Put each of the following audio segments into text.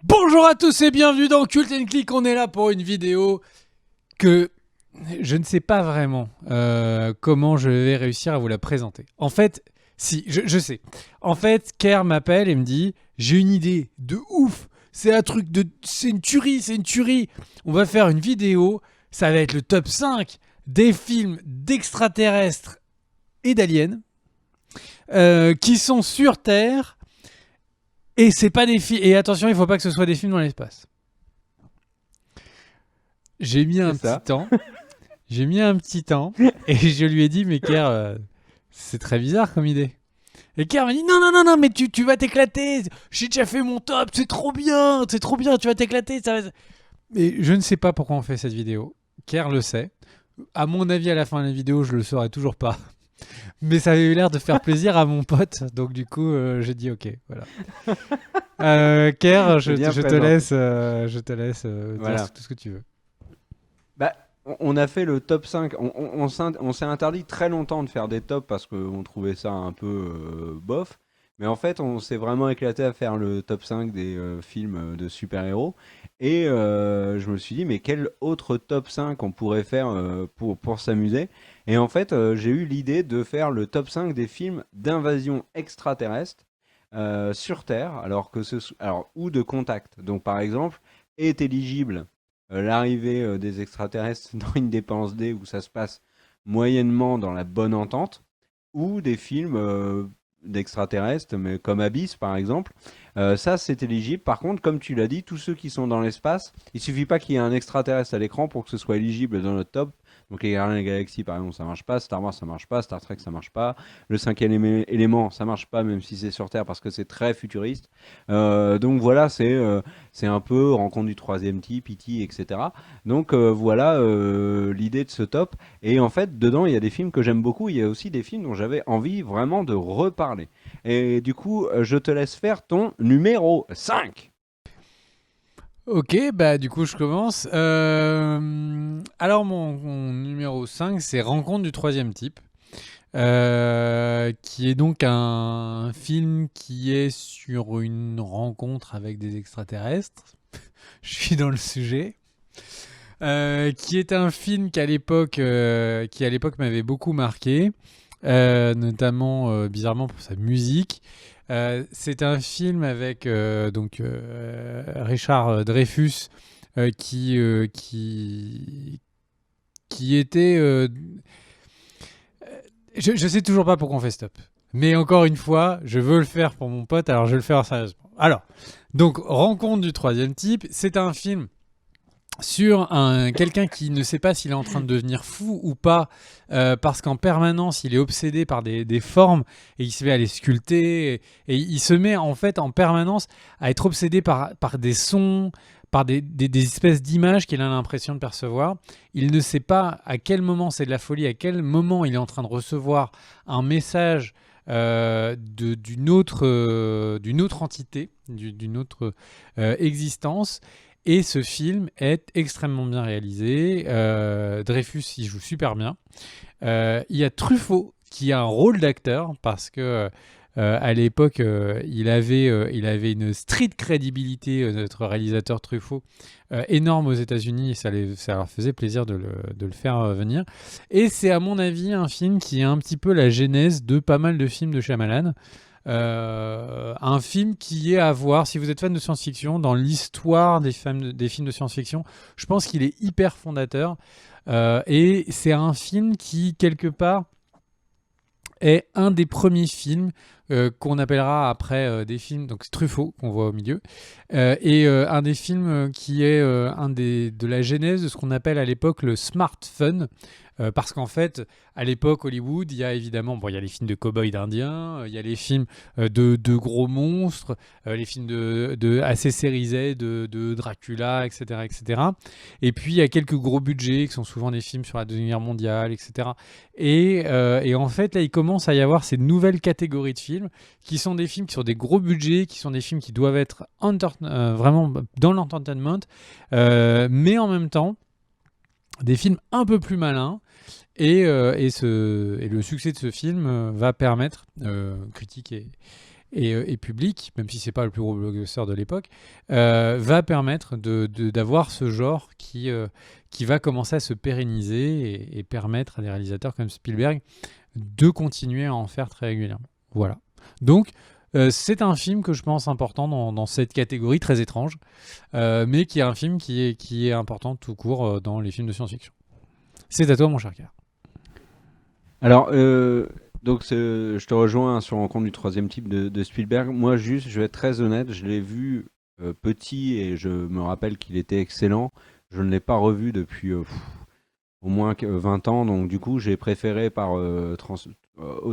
Bonjour à tous et bienvenue dans Cult & Click. On est là pour une vidéo que je ne sais pas vraiment comment je vais réussir à vous la présenter. En fait, si, je sais. En fait, Kerr m'appelle et me dit « J'ai une idée de ouf. C'est un truc de... C'est une tuerie. On va faire une vidéo. Ça va être le top 5 des films d'extraterrestres et d'aliens qui sont sur Terre. Et c'est pas des films. Et attention, il faut pas que ce soit des films dans l'espace. » J'ai mis un C'est petit ça. temps. J'ai mis un petit temps et je lui ai dit, mais Kerr, c'est très bizarre comme idée. Et Kerr m'a dit, non, mais tu vas t'éclater. J'ai déjà fait mon top, c'est trop bien, tu vas t'éclater. Mais je ne sais pas pourquoi on fait cette vidéo. Kerr le sait. À mon avis, à la fin de la vidéo, je le saurai toujours pas. Mais ça avait eu l'air de faire plaisir à mon pote, donc du coup, j'ai dit ok, voilà. Kerr, C'est bien je te présenté. laisse, dire Voilà. tout ce que tu veux. Bah, on a fait le top 5. On s'est interdit très longtemps de faire des tops parce qu'on trouvait ça un peu bof. Mais en fait, on s'est vraiment éclaté à faire le top 5 des films de super-héros. Et je me suis dit, mais quel autre top 5 on pourrait faire pour s'amuser? Et en fait, j'ai eu l'idée de faire le top 5 des films d'invasion extraterrestre sur Terre, alors, ou de contact. Donc, par exemple, est éligible l'arrivée des extraterrestres dans Independence Day où ça se passe moyennement dans la bonne entente, ou des films d'extraterrestres, mais comme Abyss par exemple. Ça, c'est éligible. Par contre, comme tu l'as dit, tous ceux qui sont dans l'espace, il suffit pas qu'il y ait un extraterrestre à l'écran pour que ce soit éligible dans notre top. Donc les Gardiens de la Galaxie, par exemple, ça marche pas. Star Wars, ça marche pas. Star Trek, ça marche pas. Le cinquième élément, ça marche pas, même si c'est sur Terre parce que c'est très futuriste. Donc voilà, c'est un peu rencontre du troisième type, E.T., etc. Donc voilà l'idée de ce top. Et en fait, dedans, il y a des films que j'aime beaucoup. Il y a aussi des films dont j'avais envie vraiment de reparler. Et du coup, je te laisse faire ton numéro 5. Ok, bah du coup je commence. Alors mon numéro 5, c'est Rencontre du troisième type, qui est donc un film qui est sur une rencontre avec des extraterrestres. Je suis dans le sujet. Qui est un film qui à l'époque m'avait beaucoup marqué, notamment bizarrement pour sa musique. C'est un film avec Richard Dreyfuss qui était. Je sais toujours pas pourquoi on fait stop. Mais encore une fois, je veux le faire pour mon pote, alors je vais le faire sérieusement. Alors, donc Rencontre du troisième type, c'est un film sur quelqu'un qui ne sait pas s'il est en train de devenir fou ou pas, parce qu'en permanence il est obsédé par des formes et il se met à les sculpter et il se met en fait en permanence à être obsédé par des sons, par des espèces d'images qu'il a l'impression de percevoir. Il ne sait pas à quel moment c'est de la folie, à quel moment il est en train de recevoir un message d'une autre entité, d'une autre existence. Et ce film est extrêmement bien réalisé. Dreyfus y joue super bien. Il y a Truffaut qui a un rôle d'acteur parce que à l'époque, il avait une street crédibilité, notre réalisateur Truffaut, énorme aux États-Unis et ça leur faisait plaisir de le faire venir. Et c'est à mon avis un film qui est un petit peu la genèse de pas mal de films de Shyamalan. Un film qui est à voir si vous êtes fan de science-fiction dans l'histoire des films de science-fiction. Je pense qu'il est hyper fondateur et c'est un film qui quelque part est un des premiers films qu'on appellera après des films, donc c'est Truffaut qu'on voit au milieu, et un des films qui est de la genèse de ce qu'on appelle à l'époque le smart fun, parce qu'en fait, à l'époque, Hollywood, il y a évidemment, bon, il y a les films de cow-boys d'Indiens, il y a les films de gros monstres, les films assez sérisés de Dracula, etc., etc. Et puis, il y a quelques gros budgets qui sont souvent des films sur la Deuxième Guerre mondiale, etc. Et en fait, là, il commence à y avoir ces nouvelles catégories de films qui sont des films qui ont des gros budgets, qui sont des films qui doivent être vraiment dans l'entertainment, mais en même temps, des films un peu plus malins. Et le succès de ce film va permettre, critique et public, même si c'est pas le plus gros blockbuster de l'époque, va permettre d'avoir ce genre qui va commencer à se pérenniser et permettre à des réalisateurs comme Spielberg de continuer à en faire très régulièrement. Voilà. Donc, c'est un film que je pense important dans cette catégorie très étrange, mais qui est un film qui est important tout court dans les films de science-fiction. C'est à toi, mon cher Pierre. Alors, donc je te rejoins sur Rencontre du troisième type de Spielberg. Moi, juste, je vais être très honnête, je l'ai vu petit et je me rappelle qu'il était excellent. Je ne l'ai pas revu depuis au moins 20 ans, donc du coup, j'ai préféré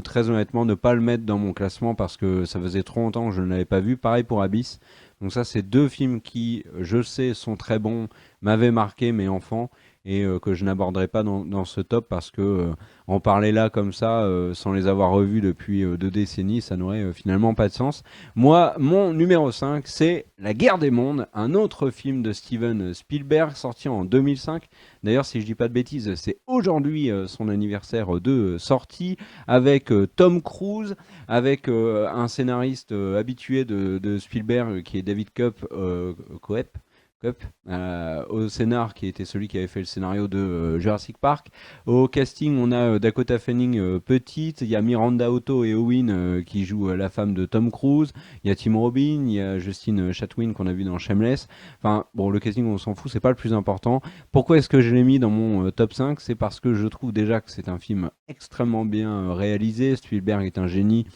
très honnêtement ne pas le mettre dans mon classement parce que ça faisait trop longtemps que je ne l'avais pas vu. Pareil pour Abyss. Donc ça, c'est deux films qui, je sais, sont très bons, m'avaient marqué mes enfants et que je n'aborderai pas dans ce top parce que en parler là comme ça, sans les avoir revus depuis 2 décennies, ça n'aurait finalement pas de sens. Moi, mon numéro 5, c'est La Guerre des Mondes, un autre film de Steven Spielberg sorti en 2005. D'ailleurs, si je dis pas de bêtises, c'est aujourd'hui son anniversaire de sortie, avec Tom Cruise, avec un scénariste habitué de Spielberg qui est David Koepp, au scénar qui était celui qui avait fait le scénario de Jurassic Park. Au casting, on a Dakota Fanning petite, il y a Miranda Otto et Owen qui jouent la femme de Tom Cruise, il y a Tim Robbins, il y a Justine Chatwin qu'on a vu dans Shameless. Enfin, bon, le casting, on s'en fout, c'est pas le plus important. Pourquoi est-ce que je l'ai mis dans mon top 5? C'est parce que je trouve déjà que c'est un film extrêmement bien réalisé. Spielberg est un génie.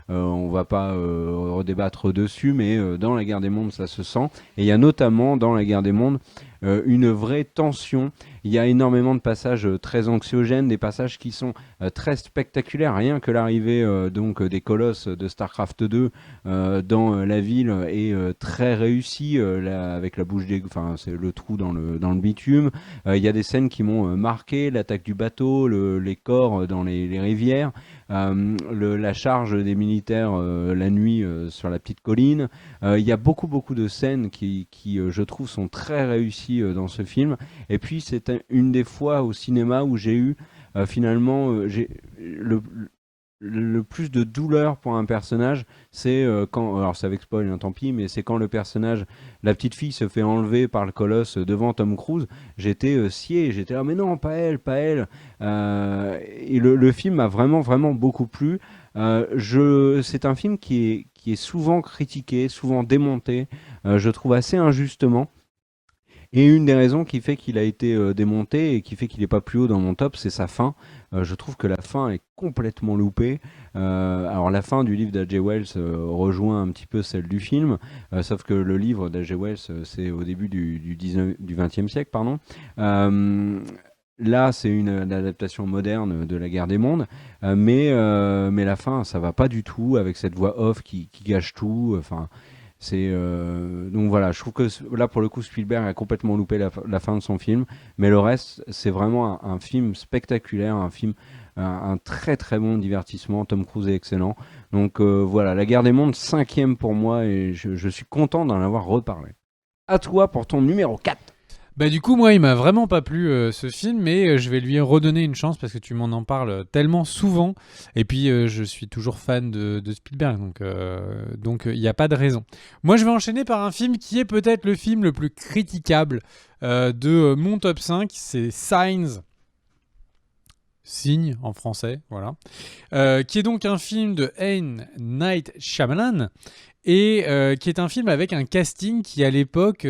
On va pas redébattre dessus, mais dans La Guerre des Mondes, ça se sent. Et il y a notamment dans La Guerre des Mondes une vraie tension. Il y a énormément de passages très anxiogènes, des passages qui sont très spectaculaires. Rien que l'arrivée donc des colosses de StarCraft 2 dans la ville est très réussie, avec la bouche enfin c'est le trou dans le bitume. Il y a des scènes qui m'ont marqué, l'attaque du bateau, les corps dans les rivières. La charge des militaires la nuit sur la petite colline. Il y a beaucoup de scènes qui je trouve, sont très réussies dans ce film. Et puis, c'est une des fois au cinéma où j'ai eu finalement le plus de douleur pour un personnage, c'est quand, alors c'est avec spoil, hein, tant pis, mais c'est quand le personnage, la petite fille se fait enlever par le colosse devant Tom Cruise. J'étais scié, j'étais là, mais non, pas elle, pas elle. Et le film m'a vraiment beaucoup plu. C'est un film qui est souvent critiqué, souvent démonté, je trouve assez injustement. Et une des raisons qui fait qu'il a été démonté et qui fait qu'il n'est pas plus haut dans mon top, c'est sa fin. Je trouve que la fin est complètement loupée. Alors la fin du livre d'H.G. Wells rejoint un petit peu celle du film, sauf que le livre d'H.G. Wells, c'est au début du 20e siècle, pardon. Là, c'est une adaptation moderne de La Guerre des Mondes, mais la fin, ça va pas du tout avec cette voix off qui gâche tout. Enfin, donc voilà, je trouve que là pour le coup Spielberg a complètement loupé la fin de son film, mais le reste c'est vraiment un film spectaculaire, un très très bon divertissement. Tom Cruise est excellent, donc voilà, La Guerre des Mondes, 5e pour moi, et je suis content d'en avoir reparlé. À toi pour ton numéro 4. Bah du coup, moi, il m'a vraiment pas plu ce film, mais je vais lui redonner une chance parce que tu m'en en parles tellement souvent. Et puis, je suis toujours fan de Spielberg, donc il n'y a pas de raison. Moi, je vais enchaîner par un film qui est peut-être le film le plus critiquable de mon top 5, c'est Signs. Signe en français, voilà. Qui est donc un film de M. Night Shyamalan et qui est un film avec un casting qui, à l'époque...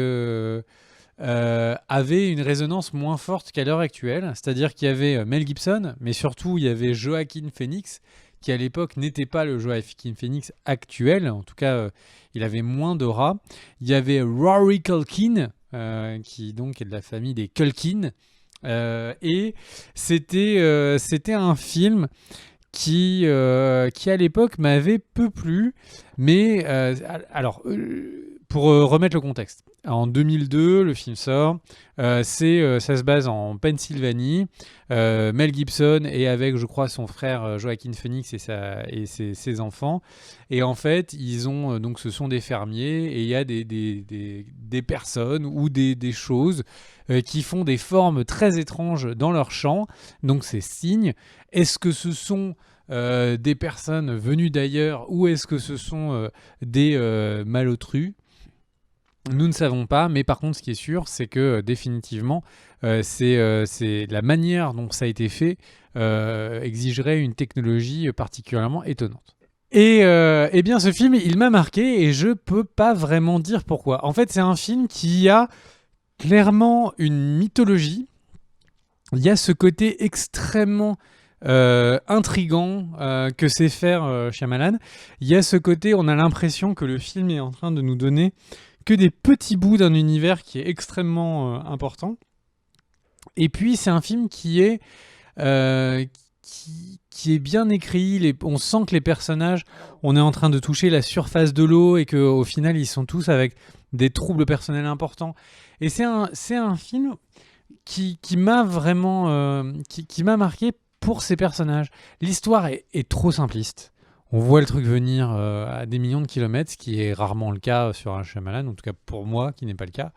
avait une résonance moins forte qu'à l'heure actuelle, c'est-à-dire qu'il y avait Mel Gibson, mais surtout il y avait Joaquin Phoenix, qui à l'époque n'était pas le Joaquin Phoenix actuel, en tout cas il avait moins d'aura. Il y avait Rory Culkin, qui donc est de la famille des Culkin, et c'était un film qui à l'époque m'avait peu plu, mais pour remettre le contexte. En 2002, le film sort. Ça se base en Pennsylvanie. Mel Gibson est avec, je crois, son frère Joaquin Phoenix et ses enfants. Et en fait, donc ce sont des fermiers et il y a des personnes ou des choses qui font des formes très étranges dans leurs champs. Donc c'est signe. Est-ce que ce sont des personnes venues d'ailleurs ou est-ce que ce sont des malotrus? Nous ne savons pas, mais par contre, ce qui est sûr, c'est que définitivement, c'est la manière dont ça a été fait exigerait une technologie particulièrement étonnante. Et eh bien, ce film, il m'a marqué et je peux pas vraiment dire pourquoi. En fait, c'est un film qui a clairement une mythologie. Il y a ce côté extrêmement intrigant que sait faire Shyamalan. Il y a ce côté, on a l'impression que le film est en train de nous donner que des petits bouts d'un univers qui est extrêmement important. Et puis, c'est un film qui est bien écrit. On sent que les personnages, on est en train de toucher la surface de l'eau et qu'au final, ils sont tous avec des troubles personnels importants. Et c'est un film qui m'a vraiment qui m'a marqué pour ces personnages. L'histoire est trop simpliste. On voit le truc venir à des millions de kilomètres, ce qui est rarement le cas sur un Shyamalan, en tout cas pour moi, qui n'est pas le cas.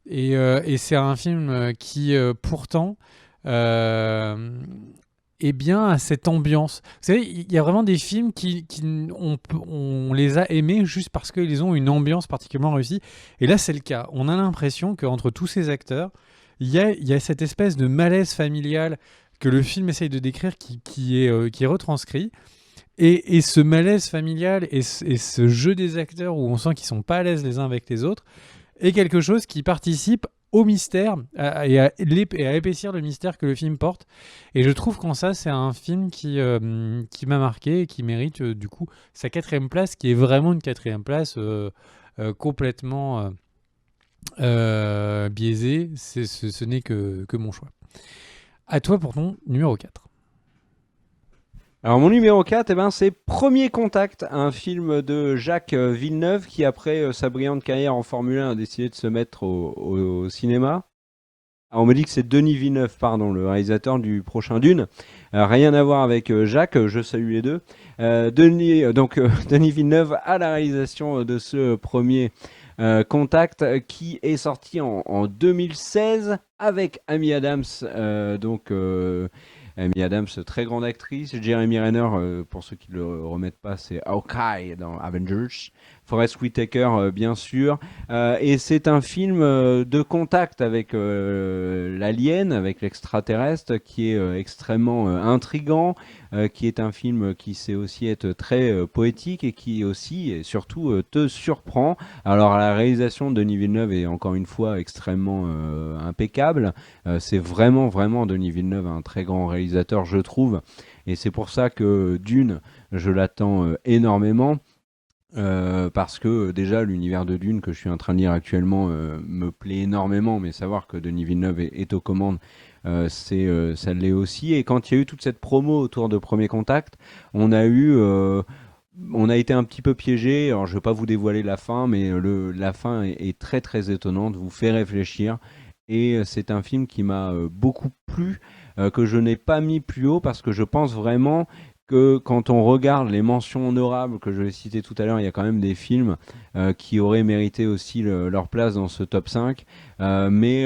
Et c'est un film qui, pourtant, est bien à cette ambiance. Vous savez, il y a vraiment des films on les a aimés juste parce qu'ils ont une ambiance particulièrement réussie. Et là, c'est le cas. On a l'impression qu'entre tous ces acteurs, il y a cette espèce de malaise familial que le film essaye de décrire qui est retranscrit. Et ce malaise familial et ce jeu des acteurs où on sent qu'ils sont pas à l'aise les uns avec les autres est quelque chose qui participe au mystère et à épaissir le mystère que le film porte. Et je trouve qu'en ça, c'est un film qui m'a marqué et qui mérite du coup sa 4e place, qui est vraiment une 4e place complètement biaisée. Ce n'est que mon choix. À toi pour ton numéro 4. Alors mon numéro 4, c'est Premier Contact, un film de Jacques Villeneuve qui après sa brillante carrière en Formule 1 a décidé de se mettre au cinéma. Alors on me dit que c'est Denis Villeneuve, pardon, le réalisateur du prochain Dune. Rien à voir avec Jacques, je salue les deux. Denis Villeneuve à la réalisation de ce Premier Contact qui est sorti en 2016 avec Amy Adams, Amy Adams, très grande actrice. Jeremy Renner, pour ceux qui ne le remettent pas, c'est Hawkeye dans Avengers. Forest Whitaker, bien sûr. Et c'est un film de contact avec l'alien, avec l'extraterrestre, qui est extrêmement intriguant, qui est un film qui sait aussi être très poétique et qui aussi, et surtout, te surprend. Alors, la réalisation de Denis Villeneuve est encore une fois extrêmement impeccable. C'est vraiment, vraiment Denis Villeneuve, un très grand réalisateur, je trouve. Et c'est pour ça que Dune, je l'attends énormément. Parce que déjà l'univers de Dune que je suis en train de lire actuellement me plaît énormément, mais savoir que Denis Villeneuve est aux commandes, ça l'est aussi. Et quand il y a eu toute cette promo autour de Premier Contact, on a été un petit peu piégé. Alors je ne vais pas vous dévoiler la fin, mais la fin est très très étonnante, vous fait réfléchir. Et c'est un film qui m'a beaucoup plu, que je n'ai pas mis plus haut parce que je pense vraiment que quand on regarde les mentions honorables que je vais citer tout à l'heure, il y a quand même des films qui auraient mérité aussi leur place dans ce top 5. Mais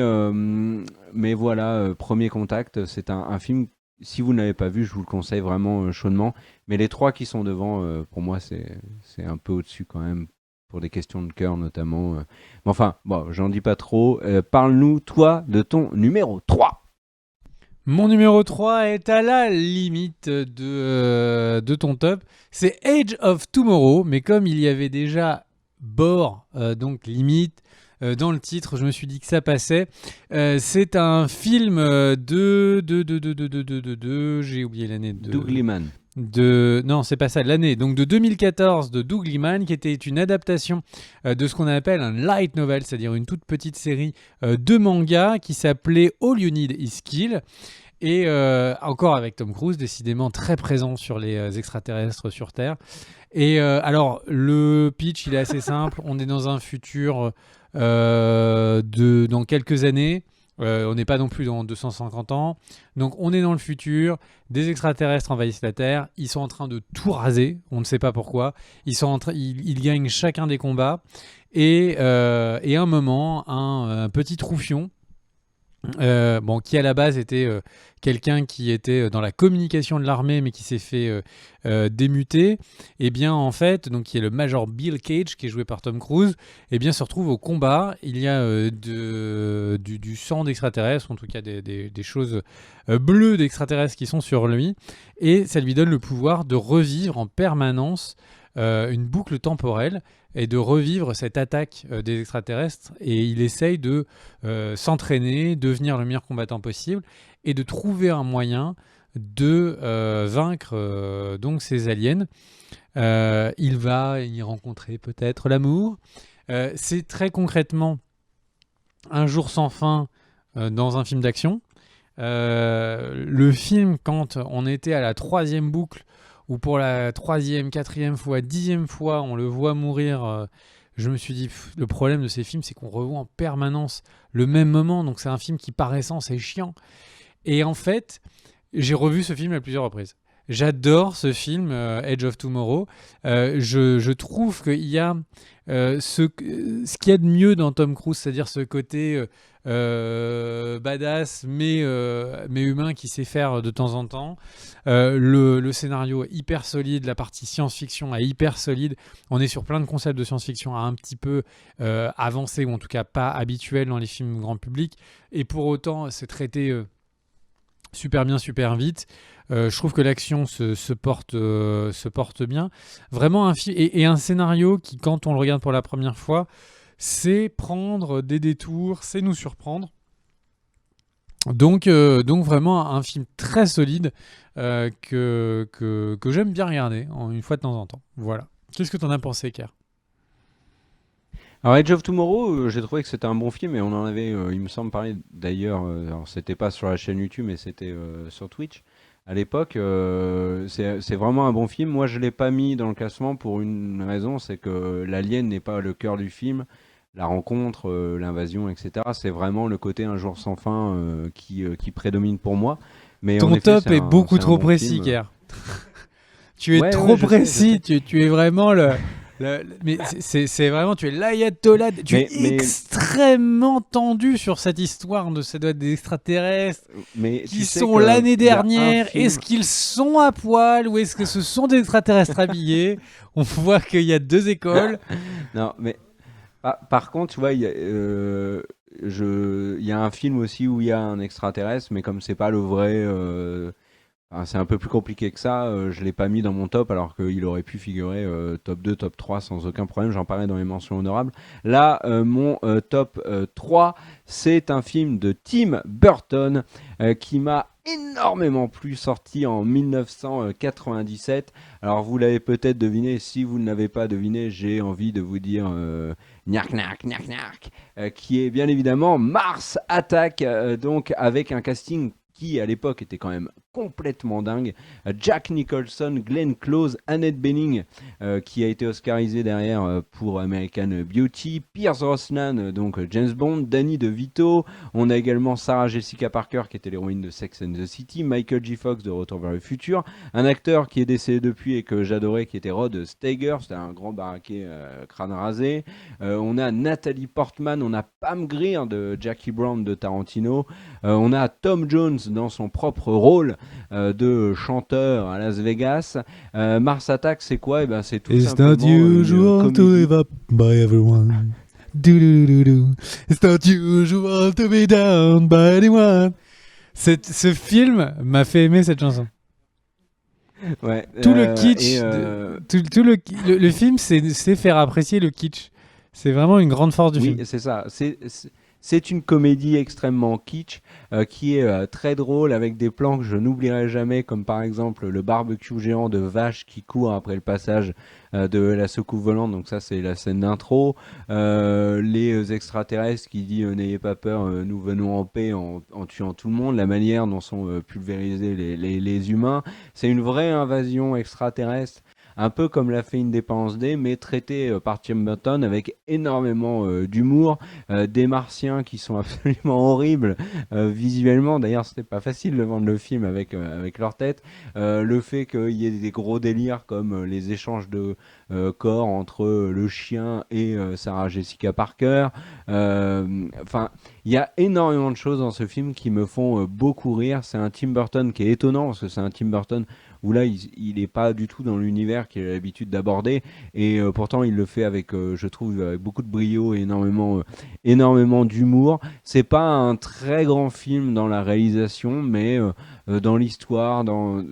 voilà, Premier Contact, c'est un film, si vous ne l'avez pas vu, je vous le conseille vraiment chaudement. Mais les 3 qui sont devant, pour moi, c'est un peu au-dessus quand même, pour des questions de cœur notamment. Mais enfin, bon, j'en dis pas trop. Parle-nous, toi, de ton numéro 3. Mon numéro 3 est à la limite de ton top. C'est Age of Tomorrow, mais comme il y avait déjà bord, donc limite, dans le titre, je me suis dit que ça passait. C'est un film j'ai oublié l'année de... Doug Liman. Non, c'est pas ça, l'année. Donc de 2014 de Doug Liman, qui était une adaptation de ce qu'on appelle un light novel, c'est-à-dire une toute petite série de manga qui s'appelait All You Need Is Kill. Et encore avec Tom Cruise, décidément très présent sur les extraterrestres sur Terre. Et alors, le pitch, il est assez simple. On est dans un futur dans quelques années. On n'est pas non plus dans 250 ans. Donc on est dans le futur. Des extraterrestres envahissent la Terre. Ils sont en train de tout raser. On ne sait pas pourquoi. Ils gagnent chacun des combats. Et à un moment, un petit troufion bon, qui à la base était quelqu'un qui était dans la communication de l'armée, mais qui s'est fait démuter, et bien en fait, donc qui est le Major Bill Cage, qui est joué par Tom Cruise, et bien se retrouve au combat. Il y a du sang d'extraterrestres, en tout cas des choses bleues d'extraterrestres qui sont sur lui, et ça lui donne le pouvoir de revivre en permanence une boucle temporelle et de revivre cette attaque des extraterrestres. Et il essaye de s'entraîner, devenir le meilleur combattant possible et de trouver un moyen de vaincre donc ces aliens. Il va y rencontrer peut-être l'amour. C'est très concrètement Un jour sans fin dans un film d'action. Le film, quand on était à la 3e boucle, ou pour la 3e, 4e fois, 10e fois, on le voit mourir, je me suis dit, le problème de ces films, c'est qu'on revoit en permanence le même moment, donc c'est un film qui, par essence, est chiant. Et en fait, j'ai revu ce film à plusieurs reprises. J'adore ce film, Edge of Tomorrow. Je trouve qu'il y a ce qu'il y a de mieux dans Tom Cruise, c'est-à-dire ce côté badass, mais humain, qui sait faire de temps en temps. Le scénario est hyper solide, la partie science-fiction est hyper solide. On est sur plein de concepts de science-fiction un petit peu avancés, ou en tout cas pas habituels dans les films grand public. Et pour autant, c'est traité super bien, super vite. Je trouve que l'action se porte bien. Vraiment un film et un scénario qui, quand on le regarde pour la première fois, c'est prendre des détours, c'est nous surprendre. Donc vraiment un film très solide que j'aime bien regarder une fois de temps en temps. Voilà. Qu'est-ce que t'en as pensé, Kerr? Alors Edge of Tomorrow, j'ai trouvé que c'était un bon film et on en avait, il me semble, parlé d'ailleurs, alors c'était pas sur la chaîne YouTube mais c'était sur Twitch à l'époque. C'est vraiment un bon film. Moi je l'ai pas mis dans le classement pour une raison, c'est que l'alien n'est pas le cœur du film, la rencontre, l'invasion, etc. C'est vraiment le côté un jour sans fin qui prédomine pour moi. Mais en Ton effet, top est beaucoup c'est un trop bon précis, film. Kerr. Tu es Ouais, ouais, trop je sais, je précis. sais. Tu es vraiment mais c'est vraiment, tu es l'ayatollah. Tu es Mais, extrêmement tendu sur cette histoire de ça doit être des extraterrestres mais tu qui sais sont que l'année il y a un dernière. Est-ce film. qu'ils sont à poil ou est-ce que ce sont des extraterrestres habillés? On voit qu'il y a deux écoles. Non, mais par contre, tu vois, il y a un film aussi où il y a un extraterrestre, mais comme c'est pas le vrai, enfin, c'est un peu plus compliqué que ça. Je l'ai pas mis dans mon top, alors qu'il aurait pu figurer top 2, top 3 sans aucun problème. J'en parlais dans les mentions honorables. Là, mon top 3, c'est un film de Tim Burton qui m'a énormément plu, sorti en 1997. Alors vous l'avez peut-être deviné, si vous ne l'avez pas deviné, j'ai envie de vous dire Gnac Gnac Gnac Gnac, qui est bien évidemment Mars Attack, donc avec un casting qui à l'époque était quand même complètement dingue. Jack Nicholson, Glenn Close, Annette Bening, qui a été oscarisé derrière pour American Beauty, Pierce Brosnan, donc James Bond, Danny DeVito. On a également Sarah Jessica Parker, qui était l'héroïne de Sex and the City, Michael J. Fox de Retour vers le futur, un acteur qui est décédé depuis et que j'adorais, qui était Rod Steiger, c'était un grand baraquet crâne rasé. On a Nathalie Portman, on a Pam Grier de Jackie Brown de Tarantino, on a Tom Jones dans son propre rôle de chanteur à Las Vegas. Mars Attack, c'est quoi? Eh ben, c'est tout It's not simplement une usual to comédie. live up by everyone. Do, do, do, do. It's not usual to be down by anyone. Ce film m'a fait aimer cette chanson. Ouais, Tout le et kitsch, tout le film, c'est faire apprécier le kitsch. C'est vraiment une grande force du oui, film. c'est ça. C'est une comédie extrêmement kitsch qui est très drôle avec des plans que je n'oublierai jamais, comme par exemple le barbecue géant de vache qui court après le passage de la soucoupe volante. Donc ça, c'est la scène d'intro. Les extraterrestres qui disent n'ayez pas peur, nous venons en paix en tuant tout le monde. La manière dont sont pulvérisés les humains. C'est une vraie invasion extraterrestre un peu comme l'a fait Independence Day, mais traité par Tim Burton avec énormément d'humour, des martiens qui sont absolument horribles visuellement. D'ailleurs, c'était pas facile de vendre le film avec leur tête. Le fait qu'il y ait des gros délires comme les échanges de corps entre le chien et Sarah Jessica Parker. Enfin, il y a énormément de choses dans ce film qui me font beaucoup rire. C'est un Tim Burton qui est étonnant parce que c'est un Tim Burton où là, il est pas du tout dans l'univers qu'il a l'habitude d'aborder et pourtant il le fait avec, je trouve, avec beaucoup de brio et énormément d'humour. C'est pas un très grand film dans la réalisation, mais dans l'histoire, dans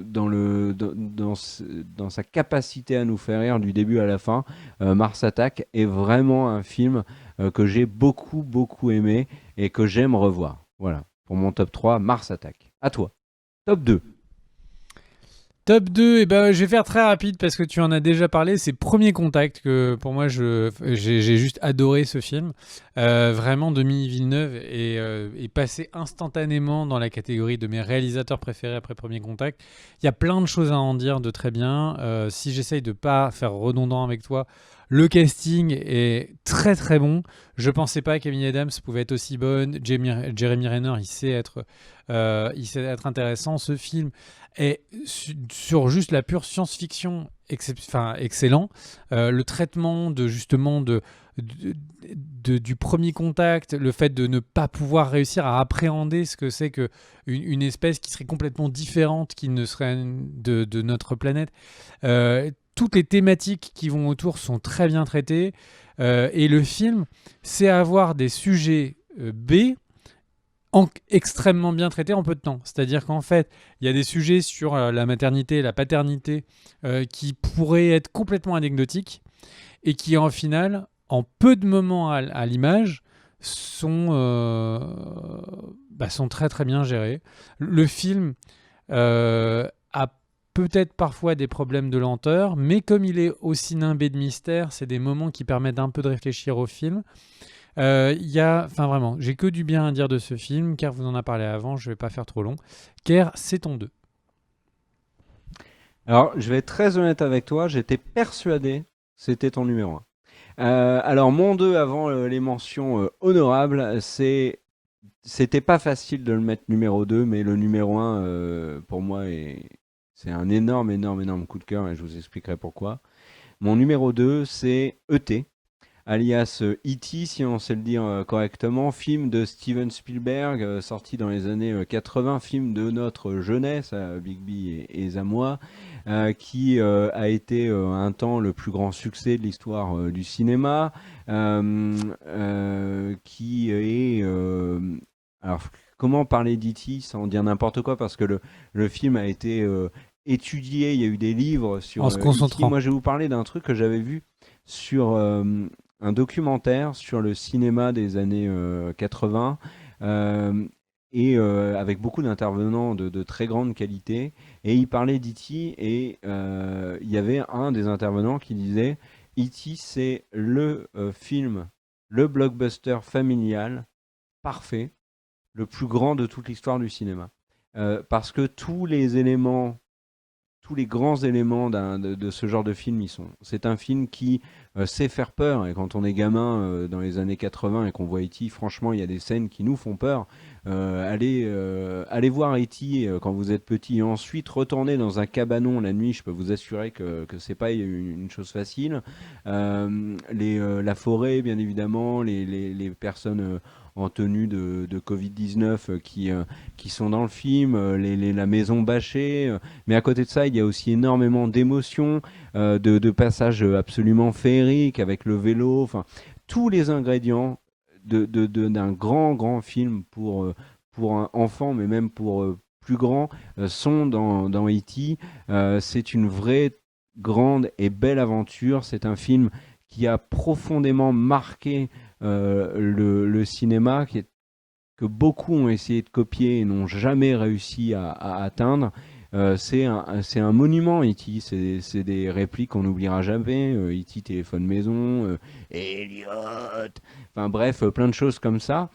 sa capacité à nous faire rire du début à la fin, Mars Attack est vraiment un film que j'ai beaucoup aimé et que j'aime revoir. Voilà, pour mon top 3, Mars Attack. À toi. Top 2. Top 2, eh ben, je vais faire très rapide parce que tu en as déjà parlé. C'est Premier Contact que pour moi, j'ai juste adoré ce film. Vraiment, Denis Villeneuve est passé instantanément dans la catégorie de mes réalisateurs préférés après Premier Contact. Il y a plein de choses à en dire de très bien. Si j'essaye de pas faire redondant avec toi, le casting est très bon. Je pensais pas qu'Amy Adams pouvait être aussi bonne. Jeremy Renner, il sait être intéressant. Ce film est sur juste la pure science-fiction excellent. Le traitement du premier contact, le fait de ne pas pouvoir réussir à appréhender ce que c'est que une espèce qui serait complètement différente, qui ne serait de notre planète. Toutes les thématiques qui vont autour sont très bien traitées. Et le film, c'est avoir des sujets B extrêmement bien traités en peu de temps. C'est-à-dire qu'en fait, il y a des sujets sur la maternité et la paternité qui pourraient être complètement anecdotiques et qui, en final, en peu de moments à l'image, sont très bien gérés. Le film a peut-être parfois des problèmes de lenteur, mais comme il est aussi nimbé de mystère, c'est des moments qui permettent un peu de réfléchir au film. Vraiment, j'ai que du bien à dire de ce film, car vous en a parlé avant, je vais pas faire trop long. Car c'est ton 2. Alors, je vais être très honnête avec toi, j'étais persuadé que c'était ton numéro 1. Alors, mon 2 avant les mentions honorables, c'était pas facile de le mettre numéro 2, mais le numéro 1, pour moi, c'est un énorme coup de cœur et je vous expliquerai pourquoi. Mon numéro 2, c'est E.T., alias E.T., si on sait le dire correctement, film de Steven Spielberg, sorti dans les années 80, film de notre jeunesse, Bigby et Zamois, qui a été un temps le plus grand succès de l'histoire du cinéma, qui est... alors, comment parler d'E.T. sans dire n'importe quoi, parce que le film a été étudié, il y a eu des livres sur En se E.T. concentrant. Moi, je vais vous parler d'un truc que j'avais vu sur un documentaire sur le cinéma des années 80 euh, et avec beaucoup d'intervenants de très grande qualité. Et il parlait d'E.T. et il y avait un des intervenants qui disait E.T. c'est le film, le blockbuster familial parfait, le plus grand de toute l'histoire du cinéma. Parce que tous les grands éléments de ce genre de film, c'est un film qui sait faire peur. Et quand on est gamin dans les années 80 et qu'on voit E.T., franchement, il y a des scènes qui nous font peur. Allez voir E.T. Quand vous êtes petit. Et ensuite, retourner dans un cabanon la nuit, je peux vous assurer que c'est pas une chose facile. La forêt, bien évidemment, les personnes en tenue de Covid-19 qui sont dans le film, la maison bâchée. Mais à côté de ça, il y a aussi énormément d'émotions, de passages absolument féeriques avec le vélo. Enfin, tous les ingrédients d'un grand film pour un enfant, mais même pour plus grand, sont dans E.T. C'est une vraie grande et belle aventure. C'est un film qui a profondément marqué le cinéma, que beaucoup ont essayé de copier et n'ont jamais réussi à atteindre. C'est un monument, E.T. C'est des répliques qu'on n'oubliera jamais. E.T. téléphone maison, Elliot. Enfin bref, plein de choses comme ça.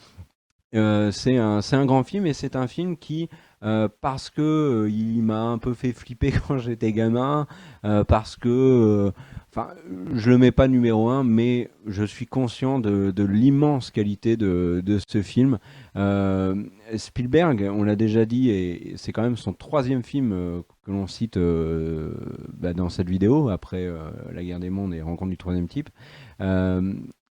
c'est un grand film et c'est un film qui, parce que il m'a un peu fait flipper quand j'étais gamin, parce que, enfin, je le mets pas numéro un, mais je suis conscient de l'immense qualité de ce film. Spielberg, on l'a déjà dit, et c'est quand même son troisième film que l'on cite dans cette vidéo, après La Guerre des Mondes et Rencontre du troisième type. Euh,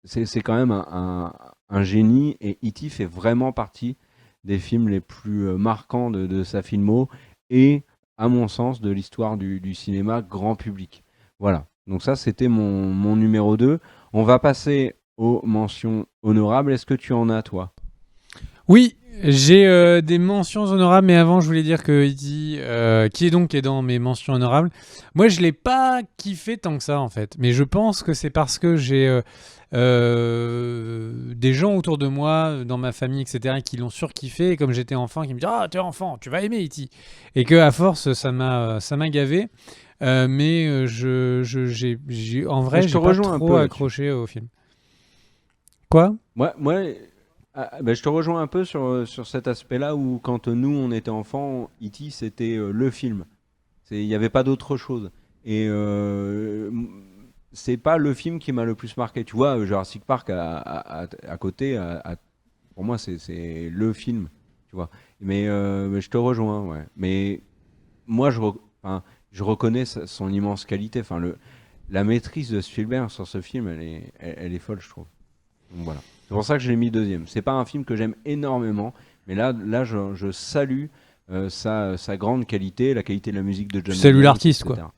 c'est quand même un génie et E.T. fait vraiment partie des films les plus marquants de sa filmo et, à mon sens, de l'histoire du cinéma grand public. Voilà. Donc ça, c'était mon numéro 2. On va passer aux mentions honorables. Est-ce que tu en as, toi? Oui, j'ai des mentions honorables, mais avant, je voulais dire que E.T., qui est dans mes mentions honorables, moi, je l'ai pas kiffé tant que ça, en fait. Mais je pense que c'est parce que j'ai des gens autour de moi, dans ma famille, etc., qui l'ont surkiffé, et comme j'étais enfant, qui me disent «Ah, t'es enfant, tu vas aimer E.T.» Et que à force, ça m'a gavé. Mais en Mais vrai, je te j'ai pas rejoins un trop peu là-dessus. accroché au film. Quoi? Moi, je te rejoins un peu sur cet aspect-là où quand nous, on était enfants, E.T., c'était le film. Il n'y avait pas d'autre chose. Et c'est pas le film qui m'a le plus marqué. Tu vois, Jurassic Park à côté, pour moi, c'est le film. Tu vois. Mais je te rejoins, ouais. Mais moi, enfin, je reconnais son immense qualité. Enfin, la maîtrise de Spielberg sur ce film, elle est folle, je trouve. Donc voilà. C'est pour ça que je l'ai mis deuxième. C'est pas un film que j'aime énormément, mais là je salue sa grande qualité, la qualité de la musique de Tu John salues Williams, l'artiste, quoi. etc.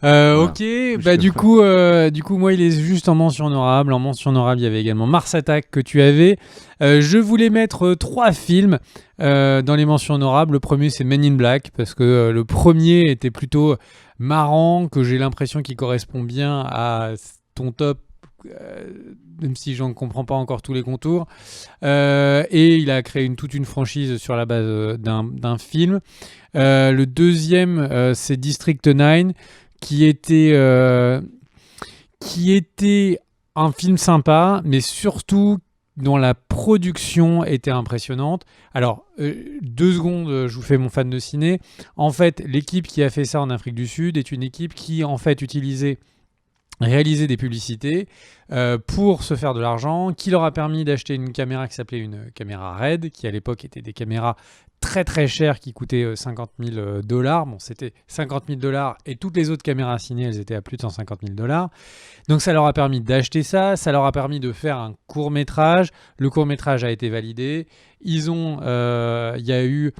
Voilà, Ok, plus bah que. du coup, moi, il est juste en mention honorable. En mention honorable, il y avait également Mars Attack que tu avais. Je voulais mettre trois films dans les mentions honorables. Le premier, c'est Men in Black, parce que le premier était plutôt marrant, que j'ai l'impression qu'il correspond bien à ton top, euh, même si j'en comprends pas encore tous les contours. Et il a créé toute une franchise sur la base d'un film. Le deuxième, c'est District 9, qui était, euh, qui était un film sympa, mais surtout dont la production était impressionnante. Alors, 2 secondes, je vous fais mon fan de ciné. En fait, l'équipe qui a fait ça en Afrique du Sud est une équipe qui, en fait, réalisait des publicités pour se faire de l'argent, qui leur a permis d'acheter une caméra qui s'appelait une caméra RED, qui à l'époque était des caméras très très chères qui coûtaient 50 000 dollars. Bon, c'était 50 000 dollars et toutes les autres caméras ciné, elles étaient à plus de 150 000 dollars. Donc ça leur a permis d'acheter ça, ça leur a permis de faire un court métrage. Le court métrage a été validé. Il y a eu,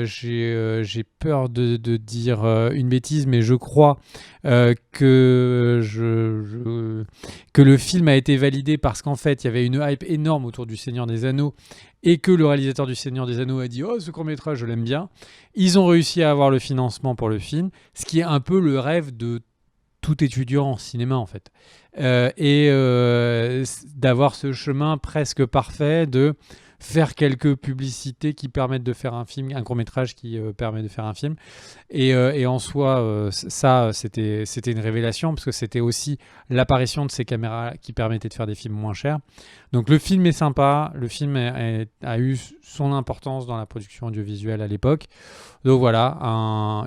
j'ai peur de dire une bêtise, mais je crois que le film a été validé parce qu'en fait, il y avait une hype énorme autour du Seigneur des Anneaux et que le réalisateur du Seigneur des Anneaux a dit «Oh, ce court-métrage, je l'aime bien». Ils ont réussi à avoir le financement pour le film, ce qui est un peu le rêve de tout étudiant en cinéma, en fait. D'avoir ce chemin presque parfait de faire quelques publicités qui permettent de faire un film, un court-métrage qui permet de faire un film. Et en soi, ça, c'était une révélation, parce que c'était aussi l'apparition de ces caméras qui permettaient de faire des films moins chers. Donc le film est sympa, le film a eu son importance dans la production audiovisuelle à l'époque. Donc voilà,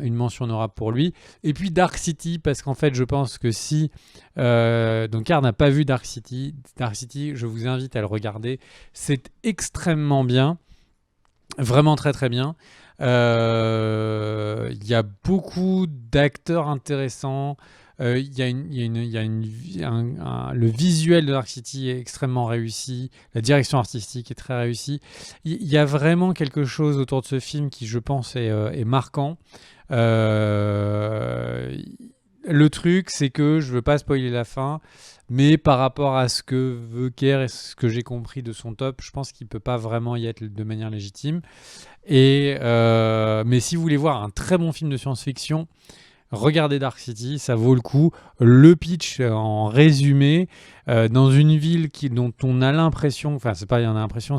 une mention honorable pour lui. Et puis Dark City, parce qu'en fait, je pense que si donc Car n'a pas vu Dark City, je vous invite à le regarder. C'est extrêmement bien, vraiment très très bien. Il y a beaucoup d'acteurs intéressants. Le visuel de Dark City est extrêmement réussi. La direction artistique est très réussie. Il y a vraiment quelque chose autour de ce film qui, je pense, est marquant. Euh, le truc, c'est que je veux pas spoiler la fin, mais par rapport à ce que veut Kerr et ce que j'ai compris de son top, je pense qu'il peut pas vraiment y être de manière légitime. Mais si vous voulez voir un très bon film de science-fiction, regardez Dark City, ça vaut le coup. Le pitch en résumé, dans une ville dont on a l'impression, enfin c'est pas il y en a l'impression,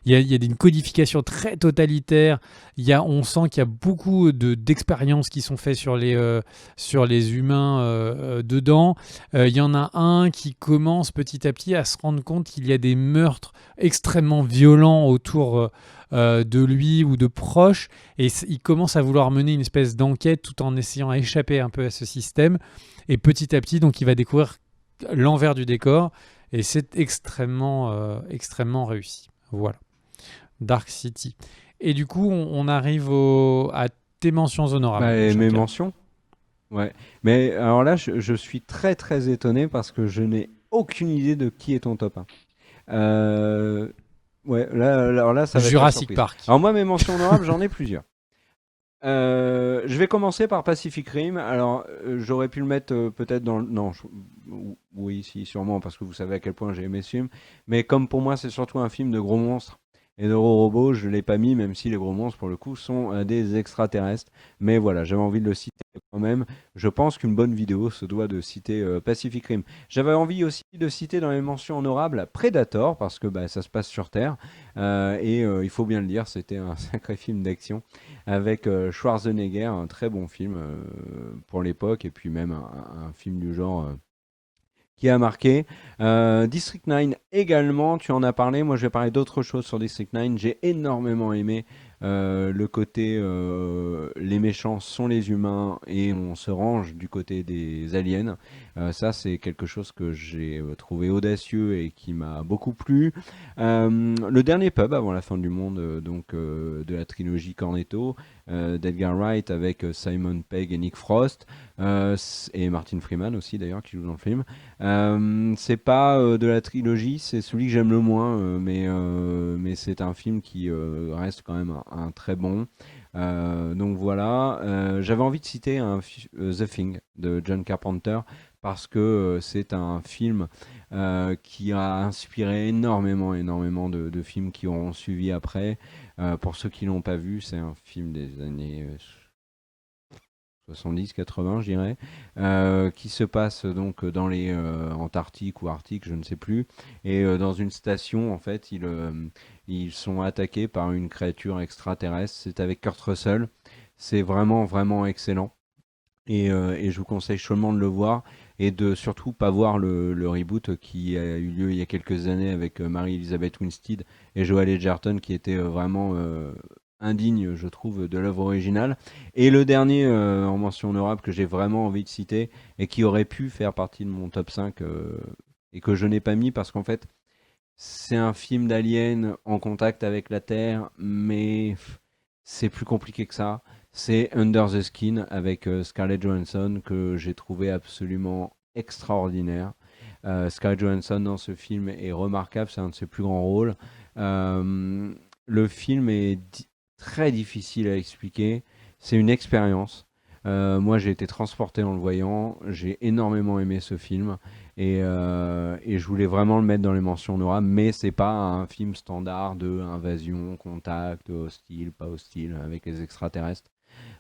il y a une codification très totalitaire. On sent qu'il y a beaucoup d'expériences qui sont faites sur les humains dedans. Il y en a un qui commence petit à petit à se rendre compte qu'il y a des meurtres extrêmement violents autour de lui ou de proches, et il commence à vouloir mener une espèce d'enquête tout en essayant d'échapper un peu à ce système, et petit à petit donc il va découvrir l'envers du décor, et c'est extrêmement réussi. Voilà, Dark City. Et du coup on arrive à tes mentions honorables. Bah, et mes chacun. mentions. Ouais. Mais alors là, je suis très très étonné parce que je n'ai aucune idée de qui est ton top 1. Euh, Ouais, alors là, ça va être la Jurassic surprise. Park. Alors moi, mes mentions honorables, j'en ai plusieurs. Je vais commencer par Pacific Rim. Alors, j'aurais pu le mettre peut-être dans le... Non, oui, si, sûrement, parce que vous savez à quel point j'ai aimé ce film. Mais comme pour moi, c'est surtout un film de gros monstres et de gros robots, je ne l'ai pas mis, même si les gros monstres, pour le coup, sont des extraterrestres. Mais voilà, j'avais envie de le citer quand même. Je pense qu'une bonne vidéo se doit de citer Pacific Rim. J'avais envie aussi de citer dans les mentions honorables Predator, parce que bah, ça se passe sur Terre. Il faut bien le dire, c'était un sacré film d'action avec Schwarzenegger, un très bon film pour l'époque, et puis même un film du genre qui a marqué. District 9 également, tu en as parlé, moi je vais parler d'autre chose sur District 9, j'ai énormément aimé le côté les méchants sont les humains et on se range du côté des aliens. Ça c'est quelque chose que j'ai trouvé audacieux et qui m'a beaucoup plu. Le dernier pub avant la fin du monde, de la trilogie Cornetto, d'Edgar Wright avec Simon Pegg et Nick Frost, et Martin Freeman aussi d'ailleurs qui joue dans le film. C'est pas de la trilogie, c'est celui que j'aime le moins, mais c'est un film qui reste quand même un très bon. Donc voilà, j'avais envie de citer The Thing de John Carpenter parce que c'est un film qui a inspiré énormément de films qui auront suivi après. Pour ceux qui l'ont pas vu, c'est un film des années 70-80, je dirais, qui se passe donc dans les Antarctiques ou Arctiques, je ne sais plus. Et dans une station, en fait, ils sont attaqués par une créature extraterrestre. C'est avec Kurt Russell. C'est vraiment excellent. Et je vous conseille chaudement de le voir et de surtout pas voir le reboot qui a eu lieu il y a quelques années avec Mary-Elizabeth Winstead et Joel Edgerton qui était vraiment indigne, je trouve, de l'œuvre originale. Et le dernier en mention honorable que j'ai vraiment envie de citer et qui aurait pu faire partie de mon top 5 et que je n'ai pas mis parce qu'en fait, c'est un film d'alien en contact avec la Terre, mais c'est plus compliqué que ça. C'est Under the Skin avec Scarlett Johansson que j'ai trouvé absolument extraordinaire. Scarlett Johansson dans ce film est remarquable, c'est un de ses plus grands rôles. Le film est très difficile à expliquer, c'est une expérience. Moi j'ai été transporté en le voyant, j'ai énormément aimé ce film et je voulais vraiment le mettre dans les mentions honorables, mais c'est pas un film standard de invasion, contact, hostile, pas hostile, avec les extraterrestres.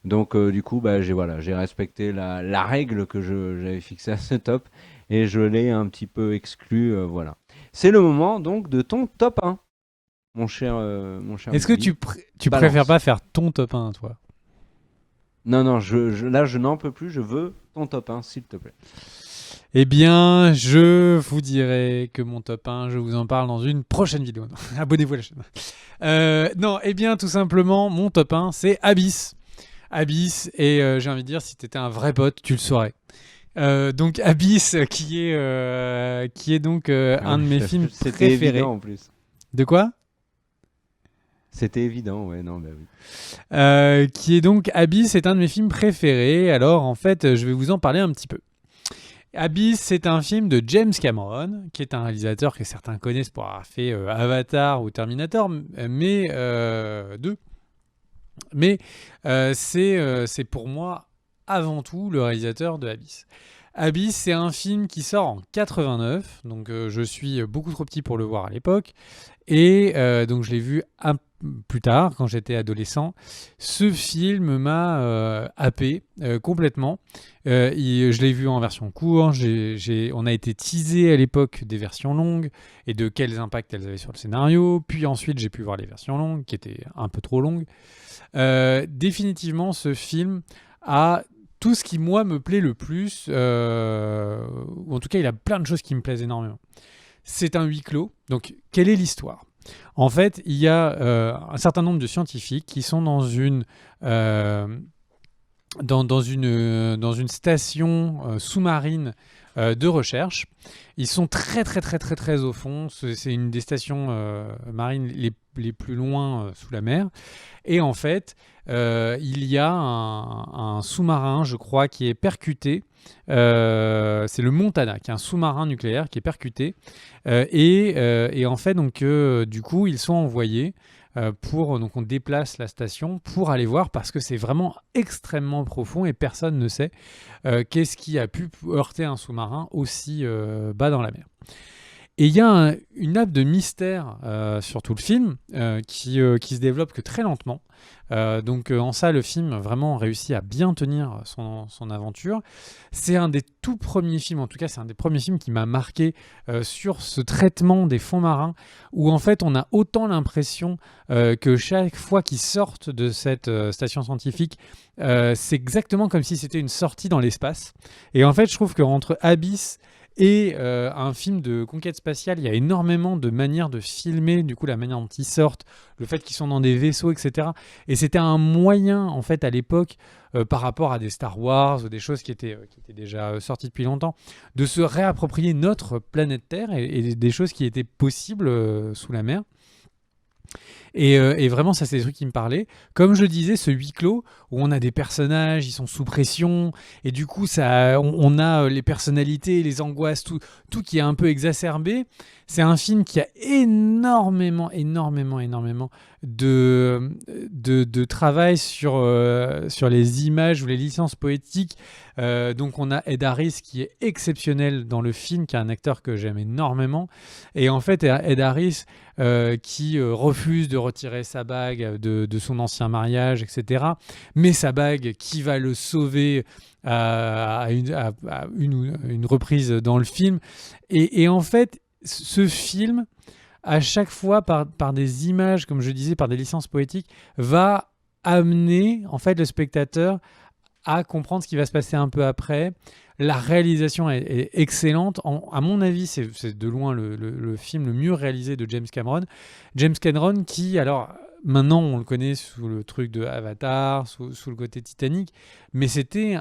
Donc du coup, bah, j'ai respecté la règle que j'avais fixée à ce top et je l'ai un petit peu exclu. Voilà. C'est le moment donc de ton top 1, mon cher Est-ce que Mehdi. tu Balance. préfères pas faire ton top 1, toi? Non, non, là je n'en peux plus, je veux ton top 1, s'il te plaît. Eh bien, je vous dirai que mon top 1, je vous en parle dans une prochaine vidéo. Non, abonnez-vous à la chaîne. Non, eh bien, tout simplement, mon top 1, c'est Abyss. Abyss, et j'ai envie de dire, si t'étais un vrai pote, tu le saurais. Donc Abyss, qui est donc un de mes films C'était préférés. évident en plus. De quoi? C'était évident, ouais, non, bah oui. Qui est donc Abyss, c'est un de mes films préférés. Alors, en fait, je vais vous en parler un petit peu. Abyss, c'est un film de James Cameron, qui est un réalisateur que certains connaissent pour avoir fait Avatar ou Terminator, mais deux. Mais c'est pour moi avant tout le réalisateur de Abyss. Abyss, c'est un film qui sort en 89, donc je suis beaucoup trop petit pour le voir à l'époque, et donc je l'ai vu plus tard, quand j'étais adolescent, ce film m'a happé complètement. Je l'ai vu en version courte, on a été teasé à l'époque des versions longues et de quels impacts elles avaient sur le scénario. Puis ensuite, j'ai pu voir les versions longues, qui étaient un peu trop longues. Définitivement, ce film a tout ce qui, moi, me plaît le plus, ou en tout cas, il a plein de choses qui me plaisent énormément. C'est un huis clos. Donc, quelle est l'histoire ? En fait, il y a un certain nombre de scientifiques qui sont dans une station sous-marine de recherche. Ils sont très très très très très au fond. C'est une des stations marines les plus loin sous la mer. Et en fait, il y a un sous-marin, je crois, qui est percuté. C'est le Montana, qui est un sous-marin nucléaire qui est percuté. Et en fait, donc, du coup, ils sont envoyés donc on déplace la station pour aller voir, parce que c'est vraiment extrêmement profond et personne ne sait qu'est-ce qui a pu heurter un sous-marin aussi bas dans la mer. Et il y a une nappe de mystère sur tout le film qui se développe que très lentement. Donc en ça, le film vraiment réussit à bien tenir son aventure. C'est un des tout premiers films, en tout cas c'est un des premiers films qui m'a marqué sur ce traitement des fonds marins, où en fait on a autant l'impression que chaque fois qu'ils sortent de cette station scientifique, c'est exactement comme si c'était une sortie dans l'espace. Et en fait je trouve qu'entre Abyss et un film de conquête spatiale, il y a énormément de manières de filmer, du coup la manière dont ils sortent, le fait qu'ils sont dans des vaisseaux, etc. Et c'était un moyen, en fait, à l'époque, par rapport à des Star Wars ou des choses qui étaient déjà sorties depuis longtemps, de se réapproprier notre planète Terre et des choses qui étaient possibles sous la mer. Et vraiment, ça, c'est des trucs qui me parlaient. Comme je le disais, ce huis clos, où on a des personnages, ils sont sous pression, et du coup, on a les personnalités, les angoisses, tout qui est un peu exacerbé. C'est un film qui a énormément de travail sur les images ou les licences poétiques. Donc on a Ed Harris qui est exceptionnel dans le film, qui est un acteur que j'aime énormément. Et en fait, Ed Harris qui refuse de retirer sa bague de son ancien mariage, etc. Mais sa bague qui va le sauver à une reprise dans le film. Et en fait, ce film, à chaque fois, par des images, comme je disais, par des licences poétiques, va amener en fait le spectateur à comprendre ce qui va se passer un peu après. La réalisation est excellente. À mon avis, c'est de loin le film le mieux réalisé de James Cameron. James Cameron qui, alors, maintenant on le connaît sous le truc de Avatar, sous le côté Titanic, mais c'était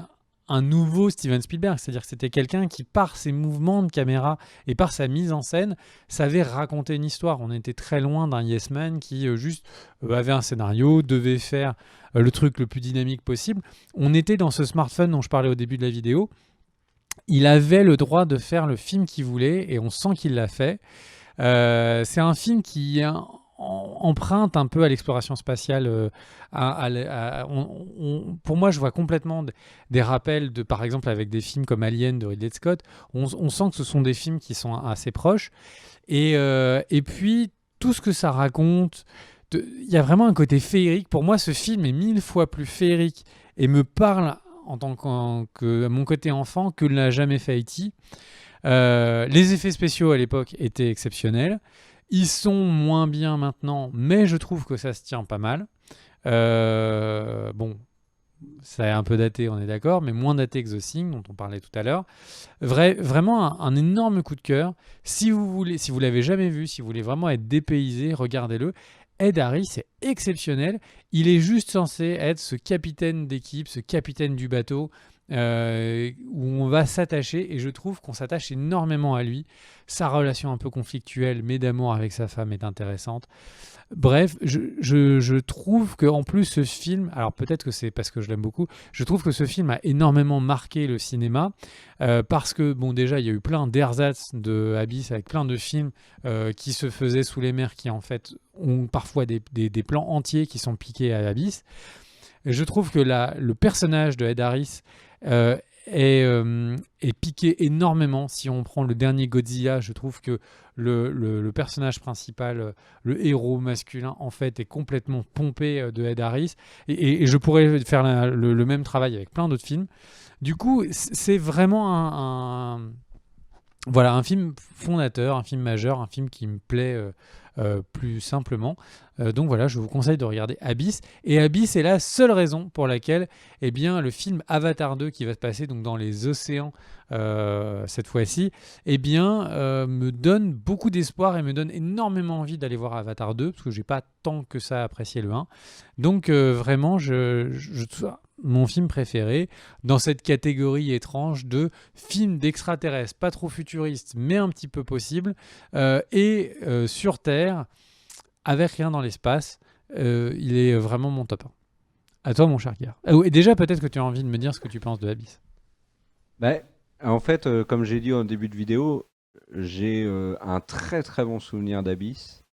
un nouveau Steven Spielberg, c'est-à-dire que c'était quelqu'un qui, par ses mouvements de caméra et par sa mise en scène, savait raconter une histoire. On était très loin d'un Yes Man qui juste avait un scénario, devait faire le truc le plus dynamique possible. On était dans ce smartphone dont je parlais au début de la vidéo. Il avait le droit de faire le film qu'il voulait et on sent qu'il l'a fait. C'est un film qui emprunte un peu à l'exploration spatiale. Pour moi, je vois complètement des rappels, par exemple, avec des films comme Alien de Ridley Scott. On sent que ce sont des films qui sont assez proches. Et puis, tout ce que ça raconte, il y a vraiment un côté féerique. Pour moi, ce film est 1000 fois plus féerique et me parle en tant que mon côté enfant que l'a jamais fait E.T. Les effets spéciaux à l'époque étaient exceptionnels. Ils sont moins bien maintenant, mais je trouve que ça se tient pas mal. Bon, ça est un peu daté, on est d'accord, mais moins daté que The Thing, dont on parlait tout à l'heure. Vraiment un énorme coup de cœur. Si vous l'avez jamais vu, si vous voulez vraiment être dépaysé, regardez-le. Ed Harris est exceptionnel. Il est juste censé être ce capitaine d'équipe, ce capitaine du bateau, où on va s'attacher, et je trouve qu'on s'attache énormément à lui. Sa relation un peu conflictuelle, mais d'amour avec sa femme, est intéressante. Bref, je trouve qu'en plus ce film, alors peut-être que c'est parce que je l'aime beaucoup, je trouve que ce film a énormément marqué le cinéma, parce que, bon, déjà, il y a eu plein d'ersatz de Abyss avec plein de films qui se faisaient sous les mers, qui en fait ont parfois des plans entiers qui sont piqués à Abyss. Et je trouve que le personnage de Ed Harris est piqué énormément. Si on prend le dernier Godzilla, je trouve que le personnage principal, le héros masculin, en fait, est complètement pompé de Ed Harris. Et je pourrais faire le même travail avec plein d'autres films. Du coup, c'est vraiment voilà, un film fondateur, un film majeur, un film qui me plaît plus simplement. Donc voilà, je vous conseille de regarder Abyss. Et Abyss est la seule raison pour laquelle eh bien, le film Avatar 2 qui va se passer donc, dans les océans cette fois-ci, eh bien, me donne beaucoup d'espoir et me donne énormément envie d'aller voir Avatar 2 parce que j'ai pas tant que ça apprécié le 1. Donc vraiment, mon film préféré dans cette catégorie étrange de films d'extraterrestres, pas trop futuristes, mais un petit peu possible, et sur Terre, avec rien dans l'espace, il est vraiment mon top 1. À toi, mon cher Guillaume. Et déjà, peut-être que tu as envie de me dire ce que tu penses de Abyss. Bah, en fait, comme j'ai dit au début de vidéo, j'ai un très très bon souvenir d'Abyss,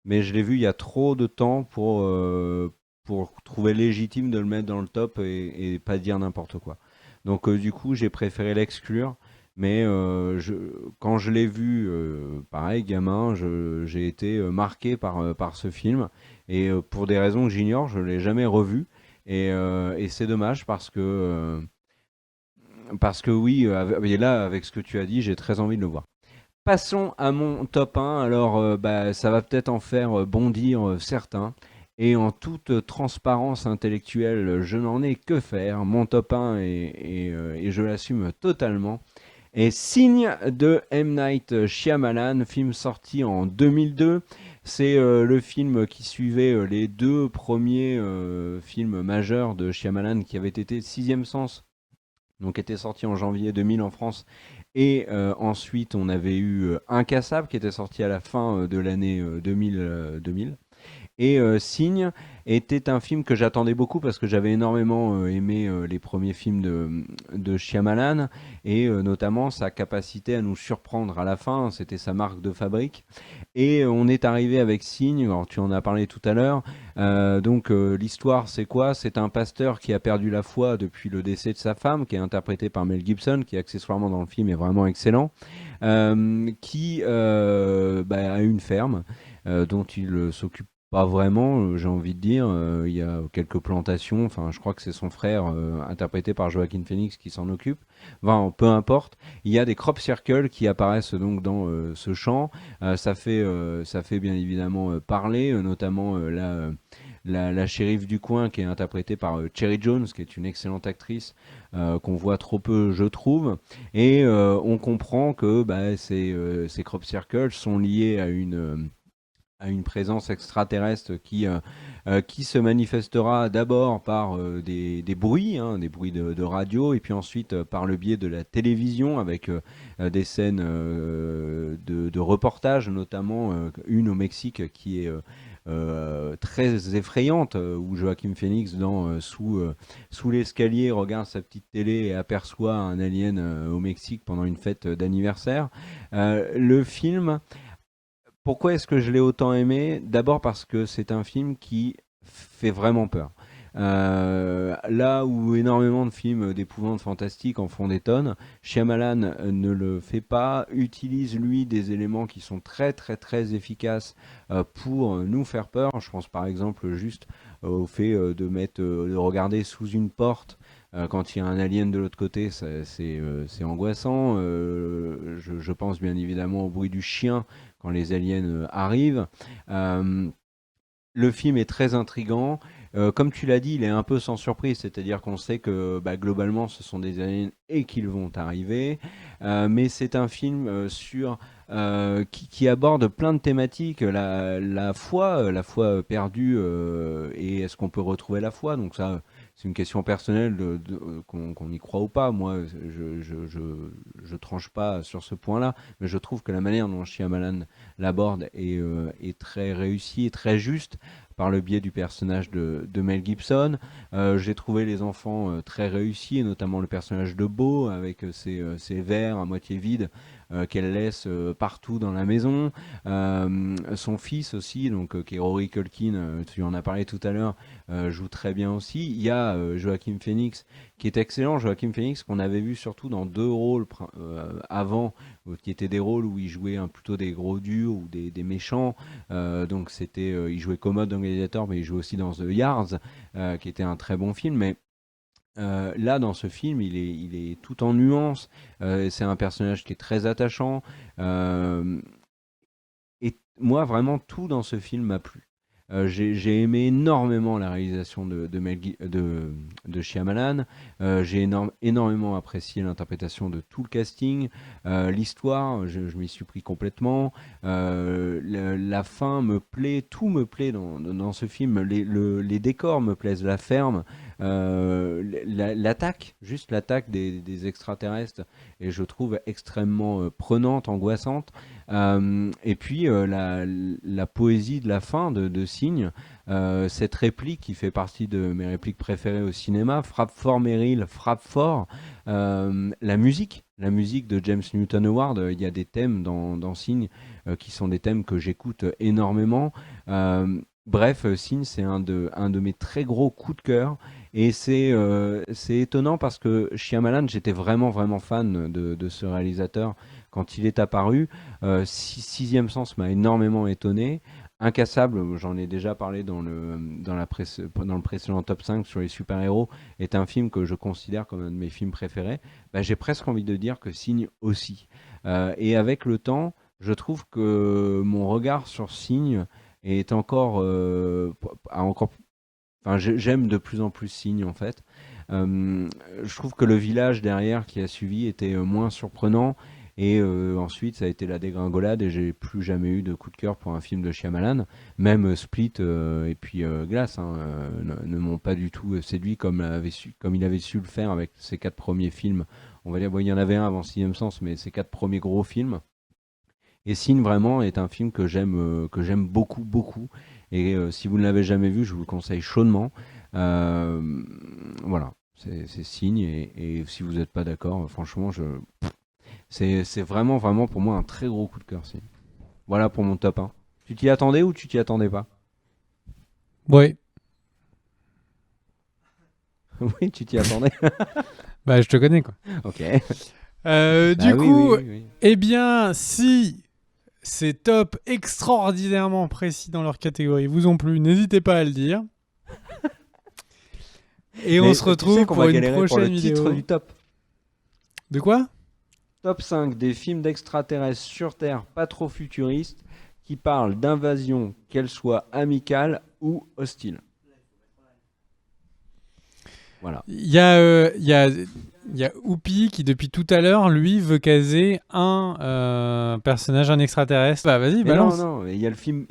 mais je l'ai vu il y a trop de temps pour trouver légitime de le mettre dans le top et pas dire n'importe quoi. Donc du coup, j'ai préféré l'exclure. Mais quand je l'ai vu, pareil, gamin, j'ai été marqué par ce film. Et pour des raisons que j'ignore, je ne l'ai jamais revu. Et c'est dommage parce que oui, et là, avec ce que tu as dit, j'ai très envie de le voir. Passons à mon top 1. Alors, bah, ça va peut-être en faire bondir certains. Et en toute transparence intellectuelle, je n'en ai que faire. Mon top 1, et je l'assume totalement, est Signe de M. Night Shyamalan, film sorti en 2002. C'est le film qui suivait les deux premiers films majeurs de Shyamalan qui avaient été Sixième Sens, donc était sorti en janvier 2000 en France. Et ensuite, on avait eu Incassable qui était sorti à la fin de l'année 2000. Et Signe était un film que j'attendais beaucoup parce que j'avais énormément aimé les premiers films de Shyamalan et notamment sa capacité à nous surprendre à la fin, c'était sa marque de fabrique. Et on est arrivé avec Signe, alors tu en as parlé tout à l'heure. Donc l'histoire c'est quoi? C'est un pasteur qui a perdu la foi depuis le décès de sa femme, qui est interprété par Mel Gibson, qui accessoirement dans le film est vraiment excellent, qui a une ferme dont il s'occupe pas vraiment, j'ai envie de dire. Il y a quelques plantations. Enfin, je crois que c'est son frère, interprété par Joaquin Phoenix, qui s'en occupe. Enfin, peu importe. Il y a des crop circles qui apparaissent donc dans ce champ. Ça fait bien évidemment parler, notamment la shérif du coin qui est interprétée par Cherry Jones, qui est une excellente actrice qu'on voit trop peu, je trouve. Et on comprend que bah, ces crop circles sont liés à une présence extraterrestre qui se manifestera d'abord par des bruits, hein, des bruits de radio, et puis ensuite par le biais de la télévision avec des scènes de reportage, notamment une au Mexique qui est très effrayante, où Joaquin Phoenix, sous l'escalier, regarde sa petite télé et aperçoit un alien au Mexique pendant une fête d'anniversaire. Le film, pourquoi est-ce que je l'ai autant aimé? D'abord parce que c'est un film qui fait vraiment peur. Là où énormément de films d'épouvante fantastique en font des tonnes, Shyamalan ne le fait pas, utilise lui des éléments qui sont très très très efficaces pour nous faire peur. Je pense par exemple juste au fait de regarder sous une porte quand il y a un alien de l'autre côté, c'est angoissant. Je pense bien évidemment au bruit du chien quand les aliens arrivent. Euh, le film est très intrigant. Comme tu l'as dit, il est un peu sans surprise, c'est-à-dire qu'on sait que bah, globalement ce sont des aliens et qu'ils vont arriver. Mais c'est un film qui aborde plein de thématiques, la foi perdue, et est-ce qu'on peut retrouver la foi? Donc ça, c'est une question personnelle qu'on y croit ou pas. Moi, je tranche pas sur ce point-là, mais je trouve que la manière dont Shyamalan l'aborde est très réussie et très juste par le biais du personnage de Mel Gibson. J'ai trouvé les enfants très réussis, et notamment le personnage de Beau, avec ses verres à moitié vides, qu'elle laisse partout dans la maison. Son fils aussi, donc, qui est Rory Culkin, tu en as parlé tout à l'heure, joue très bien aussi. Il y a Joaquin Phoenix qui est excellent. Joaquin Phoenix qu'on avait vu surtout dans 2 rôles avant, qui étaient des rôles où il jouait plutôt des gros durs ou des méchants. Donc il jouait Commode dans Gladiator, mais il joue aussi dans The Yards, qui était un très bon film. Mais là, dans ce film, il est tout en nuances. C'est un personnage qui est très attachant. Et moi, vraiment, tout dans ce film m'a plu. J'ai aimé énormément la réalisation de Shyamalan. J'ai énormément apprécié l'interprétation de tout le casting. L'histoire, je m'y suis pris complètement. La fin me plaît, tout me plaît dans ce film. Les décors me plaisent, la ferme, l'attaque, juste l'attaque des extraterrestres, et je trouve extrêmement prenante, angoissante. Et puis la poésie de la fin de Signe, cette réplique qui fait partie de mes répliques préférées au cinéma, frappe fort Meryl, frappe fort. La musique de James Newton Howard, il y a des thèmes dans Signe qui sont des thèmes que j'écoute énormément. Bref, Signe, c'est un de mes très gros coups de cœur. Et c'est étonnant parce que Shyamalan, j'étais vraiment vraiment fan de ce réalisateur quand il est apparu. Sixième Sens m'a énormément étonné. Incassable, j'en ai déjà parlé dans le précédent top 5 sur les super-héros, est un film que je considère comme un de mes films préférés. Bah, j'ai presque envie de dire que Signe aussi. Et avec le temps, je trouve que mon regard sur Signe est enfin, j'aime de plus en plus Signe en fait. Je trouve que le village derrière qui a suivi était moins surprenant. Et ensuite, ça a été la dégringolade et j'ai plus jamais eu de coup de cœur pour un film de Shyamalan. Même Split et puis Glass ne m'ont pas du tout séduit comme il avait su le faire avec ses 4 premiers films. On va dire, bon, il y en avait un avant Sixième Sens, mais ses 4 premiers gros films. Et Signe vraiment est un film que j'aime beaucoup, beaucoup. Et si vous ne l'avez jamais vu, je vous le conseille chaudement. Voilà, c'est Signe. Et si vous n'êtes pas d'accord, franchement, c'est vraiment, vraiment pour moi un très gros coup de cœur. Voilà pour mon top 1. Tu t'y attendais ou tu t'y attendais pas? Ouais. Oui, tu t'y attendais. Bah, je te connais, quoi. Ok. Du oui, coup, oui. eh bien, si ces tops extraordinairement précis dans leur catégorie vous ont plu, n'hésitez pas à le dire. Et on se retrouve qu'on pour va une galérer prochaine pour le vidéo. titre du top. De quoi? Top 5 des films d'extraterrestres sur Terre pas trop futuristes qui parlent d'invasion, qu'elle soit amicale ou hostile. Voilà. Il y a Oupi qui, depuis tout à l'heure, lui, veut caser un personnage, un extraterrestre. Bah, vas-y, Mais balance. non, il y a le film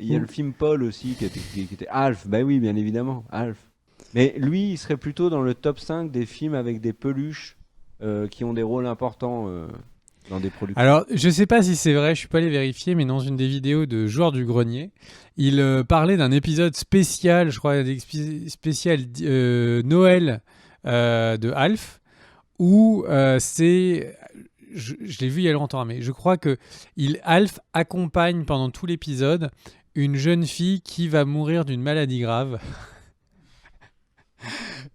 Paul aussi qui était Alf. Bah oui, bien évidemment, Alf. Mais lui, il serait plutôt dans le top 5 des films avec des peluches qui ont des rôles importants dans des productions. Alors, je sais pas si c'est vrai, je suis pas allé vérifier, mais dans une des vidéos de Joueurs du Grenier, il parlait d'un épisode spécial, je crois, spécial Noël de Alf, où je l'ai vu il y a longtemps, mais je crois que Alf accompagne pendant tout l'épisode une jeune fille qui va mourir d'une maladie grave.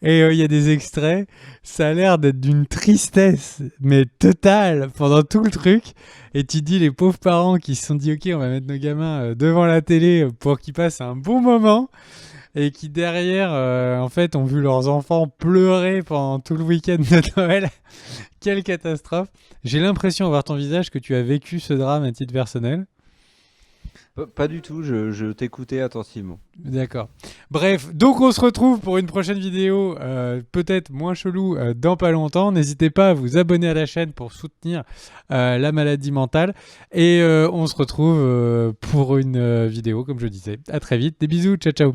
Et il y a des extraits, ça a l'air d'être d'une tristesse, mais totale, pendant tout le truc. Et tu dis les pauvres parents qui se sont dit, ok, on va mettre nos gamins devant la télé pour qu'ils passent un bon moment, et qui derrière, en fait, ont vu leurs enfants pleurer pendant tout le week-end de Noël. Quelle catastrophe. J'ai l'impression, à voir ton visage, que tu as vécu ce drame à titre personnel. Pas du tout, je t'écoutais attentivement. D'accord. Bref, donc on se retrouve pour une prochaine vidéo, peut-être moins chelou, dans pas longtemps. N'hésitez pas à vous abonner à la chaîne pour soutenir la maladie mentale. Et on se retrouve pour une vidéo, comme je disais. À très vite. Des bisous. Ciao, ciao.